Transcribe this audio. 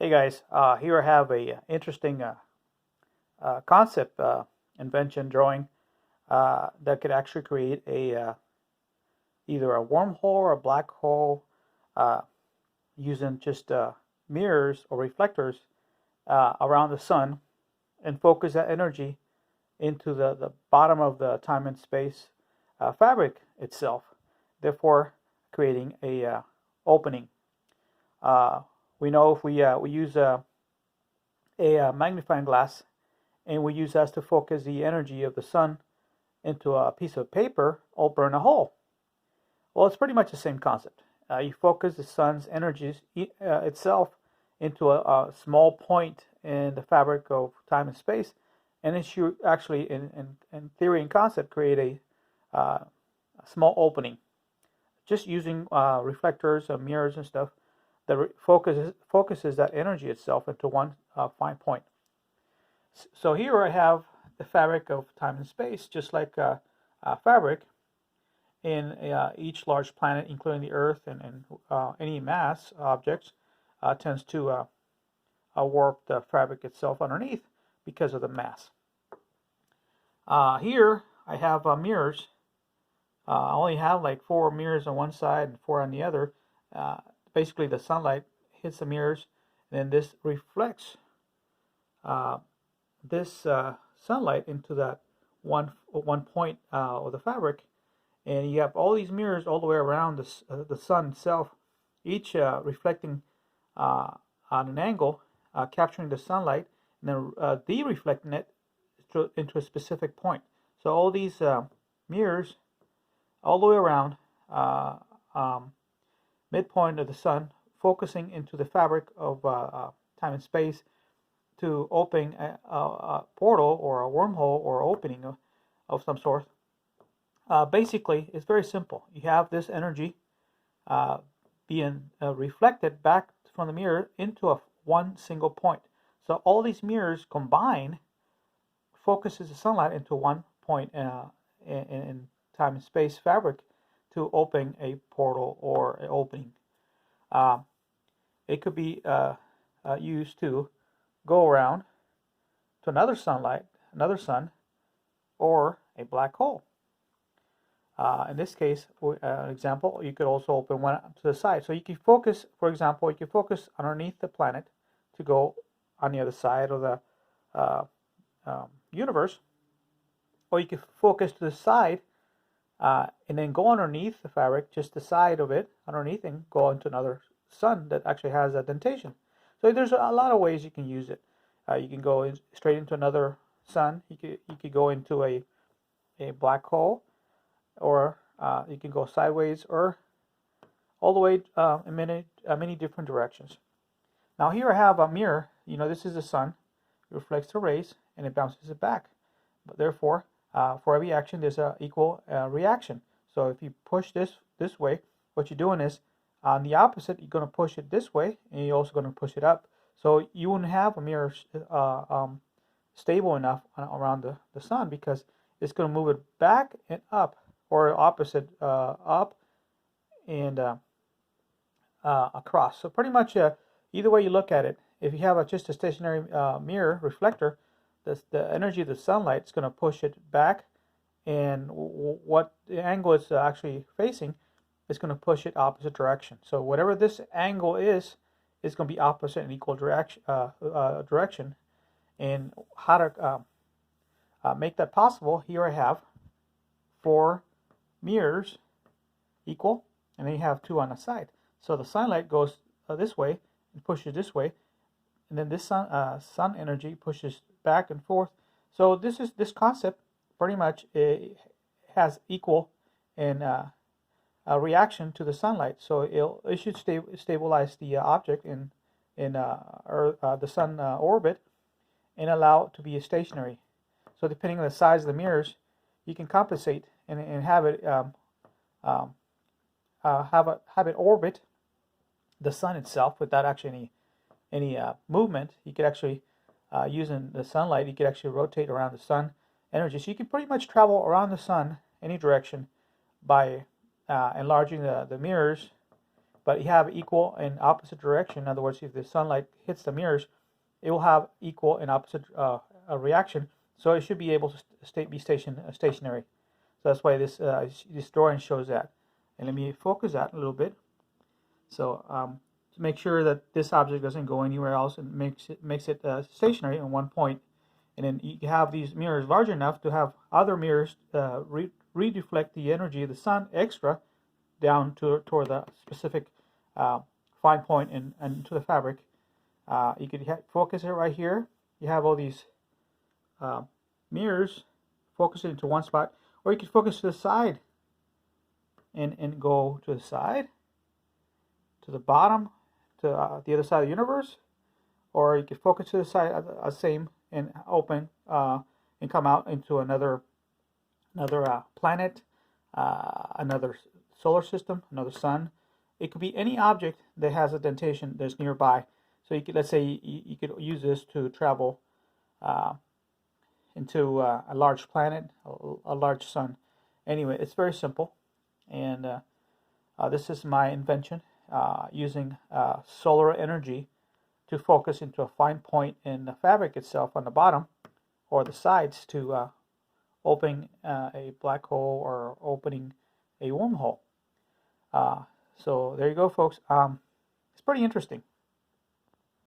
Hey guys, here I have a interesting concept invention drawing that could actually create a either a wormhole or a black hole uh, using just mirrors or reflectors around the sun and focus that energy into the bottom of the time and space fabric itself, therefore creating a opening. Uh, we know if we use a magnifying glass and we use that to focus the energy of the sun into a piece of paper, or burn a hole. Well, it's pretty much the same concept. You focus the sun's energies itself into a small point in the fabric of time and space, and it should actually, in theory and concept, create a small opening. Just using reflectors and mirrors and stuff that focuses that energy itself into one fine point. So here I have the fabric of time and space, just like fabric in each large planet, including the Earth and any mass objects, tends to warp the fabric itself underneath because of the mass. Here I have mirrors. I only have like 4 mirrors on one side and 4 on the other. Basically, the sunlight hits the mirrors, and then this reflects this sunlight into that one point of the fabric, and you have all these mirrors all the way around the sun itself, each reflecting on an angle, capturing the sunlight, and then de-reflecting it into a specific point. So all these mirrors all the way around, midpoint of the sun, focusing into the fabric of time and space to open a portal or a wormhole or opening of some sort. Basically, it's very simple. You have this energy being reflected back from the mirror into one single point. So all these mirrors combine focuses the sunlight into one point in time and space fabric to open a portal or an opening. It could be used to go around to another another sun, or a black hole. In this case, for an example, you could also open one to the side. So you can focus, for example, you can focus underneath the planet to go on the other side of the universe, or you can focus to the side and then go underneath the fabric, just the side of it underneath, and go into another sun that actually has a dentation. So there's a lot of ways you can use it. You can go straight into another sun. You could go into a black hole, or you can go sideways, or all the way in many different directions. Now here I have a mirror. This is the sun. It reflects the rays and it bounces it back. But therefore, for every action, there's an equal reaction. So if you push this way, what you're doing is, on the opposite, you're going to push it this way, and you're also going to push it up. So you wouldn't have a mirror stable enough around the sun, because it's going to move it back and up, or opposite up and across. So pretty much either way you look at it, if you have just a stationary mirror reflector, the energy of the sunlight is going to push it back, and what the angle it's actually facing is going to push it opposite direction. So whatever this angle is going to be opposite and equal direction. And how to make that possible, here I have 4 mirrors equal, and then you have 2 on the side. So the sunlight goes this way and pushes this way, and then this sun energy pushes back and forth. So this concept pretty much has equal and a reaction to the sunlight. So it should stabilize the object in the sun orbit, and allow it to be stationary. So depending on the size of the mirrors, you can compensate and have it have it orbit the sun itself without actually any movement. You could actually using the sunlight, you could actually rotate around the sun energy. So you can pretty much travel around the sun any direction by enlarging the mirrors but you have equal and opposite direction. In other words, if the sunlight hits the mirrors, it will have equal and opposite reaction. So it should be able to be stationary. So that's why this drawing shows that. And let me focus that a little bit. So to make sure that this object doesn't go anywhere else, and makes it stationary in one point. And then you have these mirrors large enough to have other mirrors redeflect the energy of the sun extra down toward the specific fine point and to the fabric. You could focus it right here. You have all these mirrors focus it into one spot, or you could focus to the side and go to the side, to the bottom, to the other side of the universe, or you could focus to the side, same, and open and come out into another planet, another solar system, another sun. It could be any object that has a dentation that's nearby. So you could, let's say you could use this to travel into a large planet, a large sun. Anyway, it's very simple, and this is my invention, using solar energy to focus into a fine point in the fabric itself on the bottom or the sides to opening a black hole or opening a wormhole. So there you go, folks. It's pretty interesting.